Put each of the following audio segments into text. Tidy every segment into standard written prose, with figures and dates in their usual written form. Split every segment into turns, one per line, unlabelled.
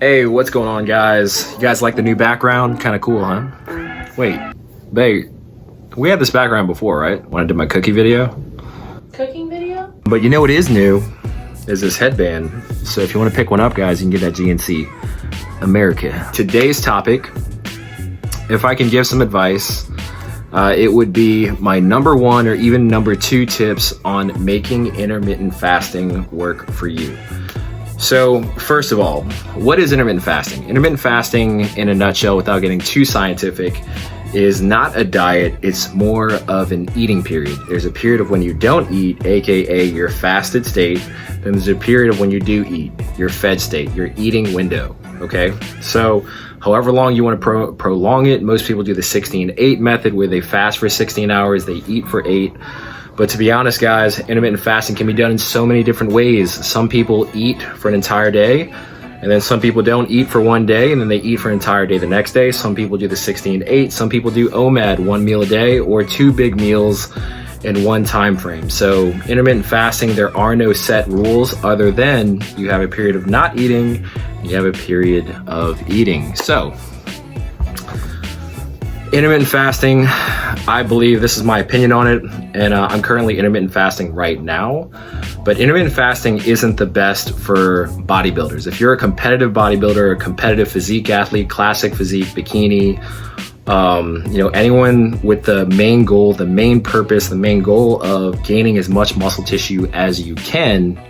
Hey, what's going on, guys? You guys like the new background? Kind of cool, huh? Wait, babe, we had this background before, right? When I did my cookie video.
Cooking video?
But you know what is new is this headband. So if you want to pick one up, guys, you can get that GNC America. Today's topic, if I can give some advice, it would be my number one or even number two tips on making intermittent fasting work for you. So first of all, what is intermittent fasting? Intermittent fasting, in a nutshell, without getting too scientific, is not a diet. It's more of an eating period. There's a period of when you don't eat, aka your fasted state. Then there's a period of when you do eat, your fed state, your eating window. Okay, so however long you want to prolong it, most people do the 16-8 method, where they fast for 16 hours, they eat for 8. But to be honest, guys, intermittent fasting can be done in so many different ways. Some people eat for an entire day, and then some people don't eat for one day, and then they eat for an entire day the next day. Some people do the 16-8. Some people do OMAD, 1 meal a day, or 2 big meals in one time frame. So intermittent fasting, there are no set rules other than you have a period of not eating, you have a period of eating. So intermittent fasting, I believe, this is my opinion on it, and I'm currently intermittent fasting right now, but intermittent fasting isn't the best for bodybuilders. If you're a competitive bodybuilder, a competitive physique athlete, classic physique, bikini, anyone with the main goal, the main purpose, the main goal of gaining as much muscle tissue as you can,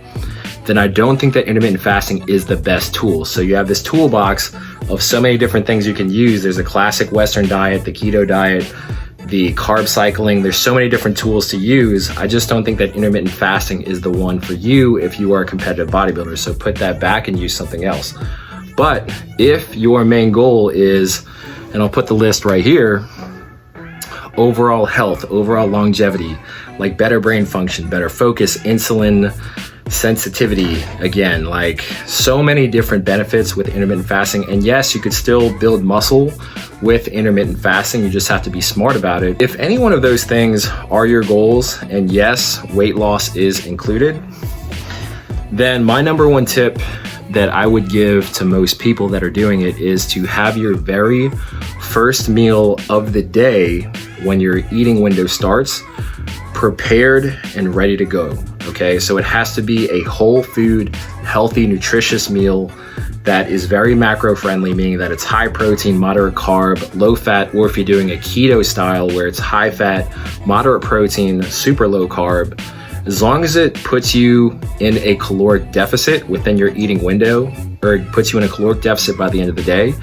then I don't think that intermittent fasting is the best tool. So you have this toolbox of so many different things you can use. There's a classic Western diet, the keto diet, the carb cycling. There's so many different tools to use. I just don't think that intermittent fasting is the one for you if you are a competitive bodybuilder. So put that back and use something else. But if your main goal is, and I'll put the list right here, overall health, overall longevity, like better brain function, better focus, insulin sensitivity, again, like so many different benefits with intermittent fasting. And yes, you could still build muscle with intermittent fasting. You just have to be smart about it. If any one of those things are your goals, and yes, weight loss is included, then my number one tip that I would give to most people that are doing it is to have your very first meal of the day when your eating window starts prepared and ready to go. Okay, so it has to be a whole food, healthy, nutritious meal that is very macro friendly, meaning that it's high protein, moderate carb, low fat, or if you're doing a keto style where it's high fat, moderate protein, super low carb. As long as it puts you in a caloric deficit within your eating window, or it puts you in a caloric deficit by the end of the day,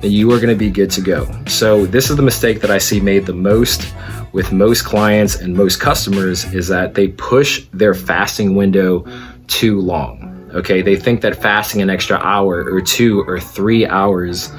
then you are gonna be good to go. So this is the mistake that I see made the most with most clients and most customers, is that they push their fasting window too long. Okay, they think that fasting an extra hour or 2 or 3 hours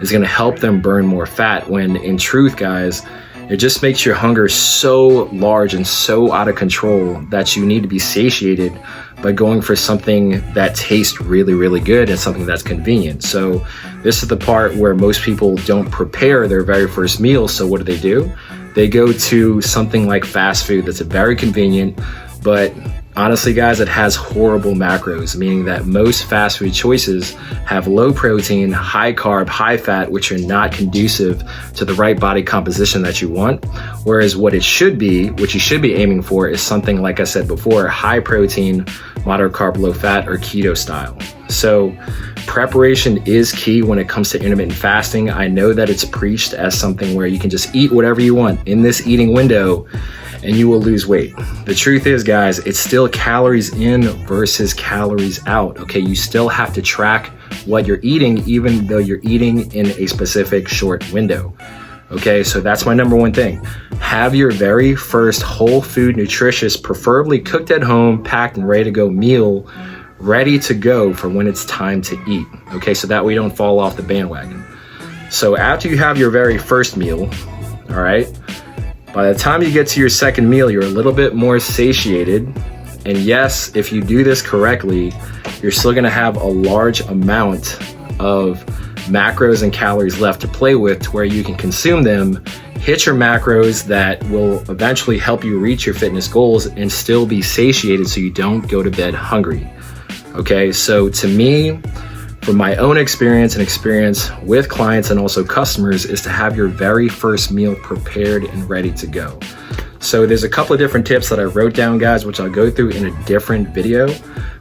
is gonna help them burn more fat, when in truth, guys, it just makes your hunger so large and so out of control that you need to be satiated by going for something that tastes really, really good and something that's convenient. So this is the part where most people don't prepare their very first meal. So what do? They go to something like fast food that's very convenient, but honestly, guys, it has horrible macros, meaning that most fast food choices have low protein, high carb, high fat, which are not conducive to the right body composition that you want. Whereas what it should be, what you should be aiming for, is something, like I said before, high protein, moderate carb, low fat, or keto style. So preparation is key when it comes to intermittent fasting. I know that it's preached as something where you can just eat whatever you want in this eating window and you will lose weight. The truth is, guys, it's still calories in versus calories out. Okay, you still have to track what you're eating, even though you're eating in a specific short window. Okay, so that's my number one thing. Have your very first whole food, nutritious, preferably cooked at home, packed and ready to go meal ready to go for when it's time to eat. Okay, so that way you don't fall off the bandwagon. So after you have your very first meal, all right, by the time you get to your second meal, you're a little bit more satiated. And yes, if you do this correctly, you're still gonna have a large amount of macros and calories left to play with, to where you can consume them, hit your macros that will eventually help you reach your fitness goals, and still be satiated so you don't go to bed hungry. Okay, so to me, from my own experience and experience with clients and also customers is to have your very first meal prepared and ready to go. So there's a couple of different tips that I wrote down, guys, which I'll go through in a different video.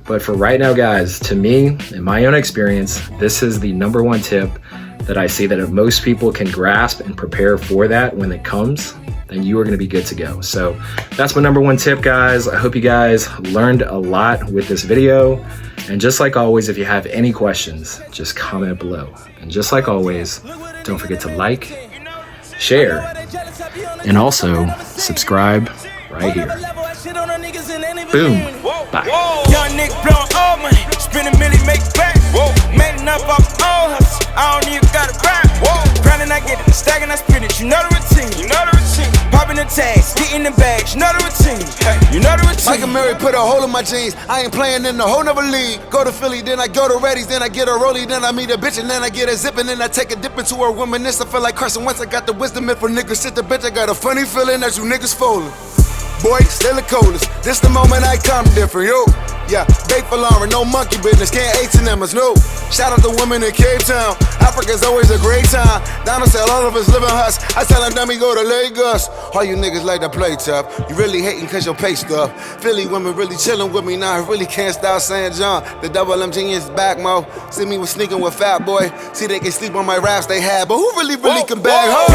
But for right now, guys, to me, in my own experience, this is the number one tip that I see that if most people can grasp and prepare for that when it comes, then you are gonna be good to go. So that's my number one tip, guys. I hope you guys learned a lot with this video. And just like always, if you have any questions, just comment below. And just like always, don't forget to like, share, and also subscribe right here. Boom. Bye.
Young nigga blowing all money, spend a million, make it back. Man enough off all hustle, I don't even gotta rap. Grinding, I get it, stacking, I spin it. You know the routine, you know the routine. Popping the tags, getting the bags, you know the routine. You know the routine.
Mike and Mary put a hole in my jeans. I ain't playing in the whole nother league. Go to Philly, then I go to Reddy's, then I get a rollie, then I meet a bitch, and then I get a zip, and then I take a dip into her womanist. I feel like Carson once I got the wisdom, and for niggas shit the bitch, I got a funny feeling that you niggas folding. Boy, still the coldest. This the moment I come different, yo. Yeah, bait for Lauren, no monkey business, can't H&M's, no. Shout out to women in Cape Town. Africa's always a great time. Donald said all of us live in huts. I tell them dummy go to Lagos. All you niggas like to play tough. You really hating cause your pay stuff. Philly women really chilling with me now. I really can't stop saying John. The double M genius is back, mo. See me was sneaking with Fat Boy. See they can sleep on my raps they had, but who really can bag home?